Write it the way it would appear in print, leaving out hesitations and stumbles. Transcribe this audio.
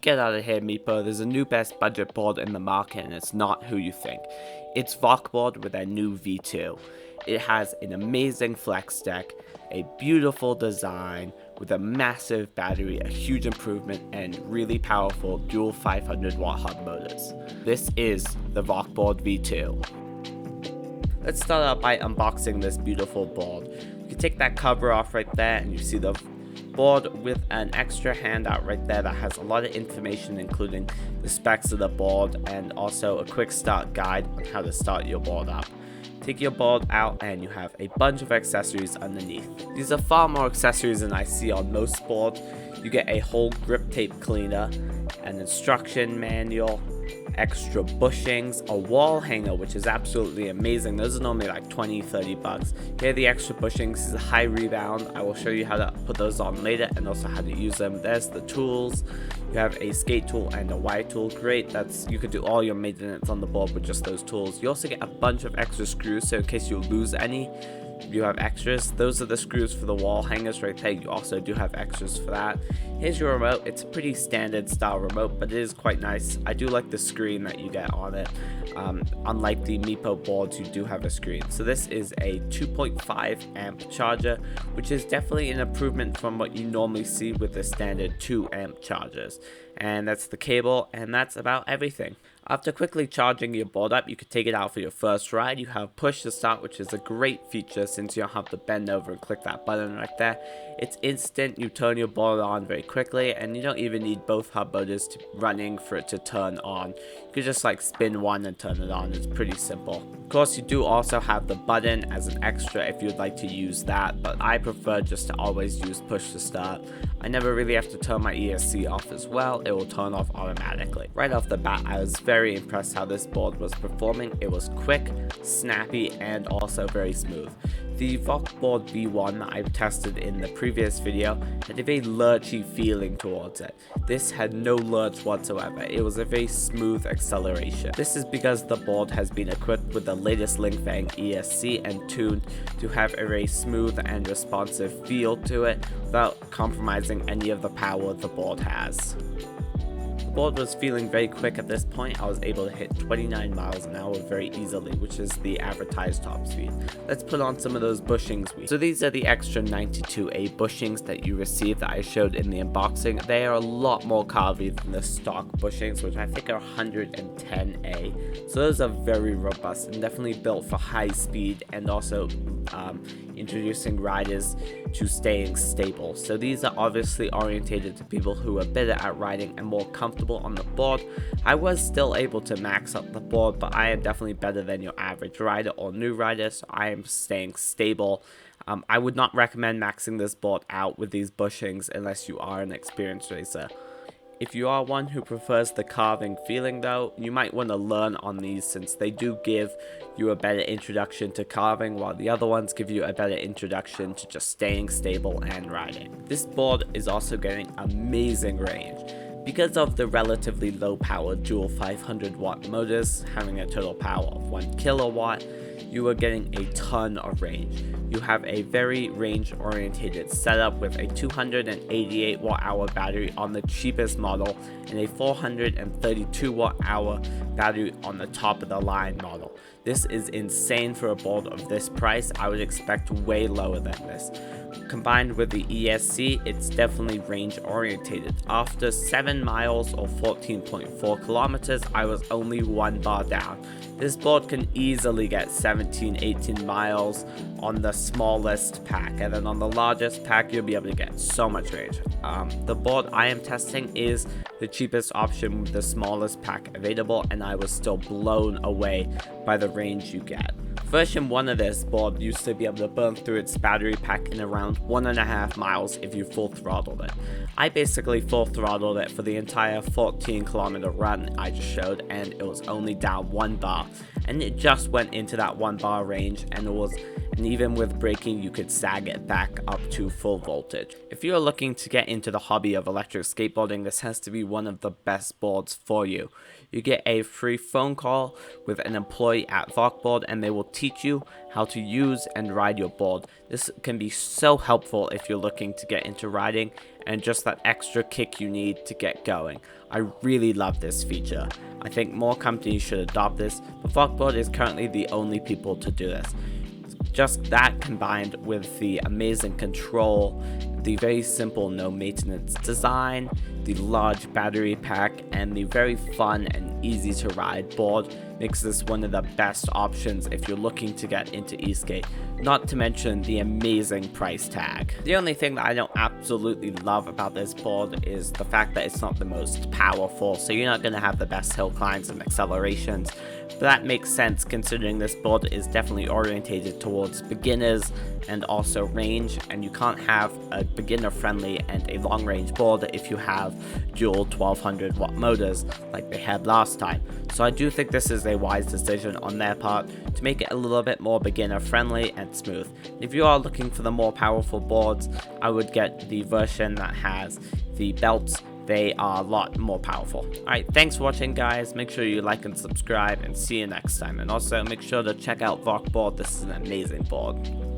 Get out of here, Meepo. There's a new best budget board in the market and it's not who you think. It's Vokboard with their new V2. It has an amazing flex deck, a beautiful design with a massive battery, a huge improvement, and really powerful dual 500 watt hub motors. This is the Vokboard V2. Let's start out by unboxing this beautiful board. You can take that cover off right there and you see the board with an extra handout right there that has a lot of information, including the specs of the board and also a quick start guide on how to start your board up. Take your board out and you have a bunch of accessories underneath. These are far more accessories than I see on most boards. You get a whole grip tape cleaner, an instruction manual, extra bushings, a wall hanger, which is absolutely amazing. Those are normally like 20-30 bucks. Here are the extra bushings. This is a high rebound. I will show you how to put those on later and also how to use them. There's the tools. You have a skate tool and a Y tool. Great. You could do all your maintenance on the board with just those tools. You also get a bunch of extra screws, so in case you lose any, you have extras. Those are the screws for the wall hangers right there. You also do have extras for that. Here's your remote. It's a pretty standard style remote, but it is quite nice. I do like the screen that you get on it. Unlike the Meepo boards, you do have a screen. So this is a 2.5 amp charger, which is definitely an improvement from what you normally see with the standard 2 amp chargers. And that's the cable, and that's about everything. After quickly charging your board up, you could take it out for your first ride. You have push to start, which is a great feature since you don't have to bend over and click that button right there. It's instant. You turn your board on very quickly, and you don't even need both hub motors running for it to turn on. You could just like spin one and turn it on. It's pretty simple. Of course, you do also have the button as an extra if you'd like to use that, but I prefer just to always use push to start. I never really have to turn my ESC off as well. It will turn off automatically. Right off the bat, I was very impressed how this board was performing. It was quick, snappy, and also very smooth. The Vokboard V1 that I've tested in the previous video had a very lurchy feeling towards it. This had no lurch whatsoever. It was a very smooth acceleration. This is because the board has been equipped with the latest Linkfang ESC and tuned to have a very smooth and responsive feel to it without compromising any of the power the board has. The board was feeling very quick at this point. I was able to hit 29 miles an hour very easily, which is the advertised top speed. Let's put on some of those bushings. So these are the extra 92A bushings that you receive that I showed in the unboxing. They are a lot more carvy than the stock bushings, which I think are 110A. So those are very robust and definitely built for high speed and also introducing riders to staying stable. So these are obviously orientated to people who are better at riding and more comfortable on the board. I was still able to max up the board, but I am definitely better than your average rider or new rider, so I am staying stable. I would not recommend maxing this board out with these bushings unless you are an experienced racer. If you are one who prefers the carving feeling though, you might want to learn on these since they do give you a better introduction to carving, while the other ones give you a better introduction to just staying stable and riding. This board is also getting amazing range. Because of the relatively low power dual 500 watt motors having a total power of 1 kilowatt, you are getting a ton of range. You have a very range oriented setup with a 288 watt hour battery on the cheapest model and a 432 watt hour battery on the top of the line model. This is insane for a board of this price. I would expect way lower than this. Combined with the ESC, it's definitely range orientated. After 7 miles or 14.4 kilometers, I was only 1 bar down. This board can easily get 17-18 miles on the smallest pack, and then on the largest pack you'll be able to get so much range. The board I am testing is the cheapest option with the smallest pack available, and I was still blown away by the range you get. Version 1 of this board used to be able to burn through its battery pack in around 1.5 miles if you full throttled it. I basically full throttled it for the entire 14-kilometer run I just showed, and it was only down 1 bar, and it just went into that 1 bar range, and even with braking you could sag it back up to full voltage. If you're looking to get into the hobby of electric skateboarding, this has to be one of the best boards for you. You get a free phone call with an employee at Vokboard, and they will teach you how to use and ride your board. This can be so helpful if you're looking to get into riding and just that extra kick you need to get going. I really love this feature. I think more companies should adopt this, but Vokboard is currently the only people to do this. Just that combined with the amazing control, the very simple no maintenance design, the large battery pack, and the very fun and easy to ride board makes this one of the best options if you're looking to get into e-skate, not to mention the amazing price tag. The only thing that I don't absolutely love about this board is the fact that it's not the most powerful, so you're not going to have the best hill climbs and accelerations. But that makes sense considering this board is definitely orientated towards beginners and also range, and you can't have a beginner friendly and a long range board if you have dual 1200 watt motors like they had last time. So I do think this is a wise decision on their part to make it a little bit more beginner friendly and smooth. If you are looking for the more powerful boards, I would get the version that has the belts. They are a lot more powerful. Alright, thanks for watching guys. Make sure you like and subscribe, and see you next time. And also make sure to check out Vokboard. This is an amazing board.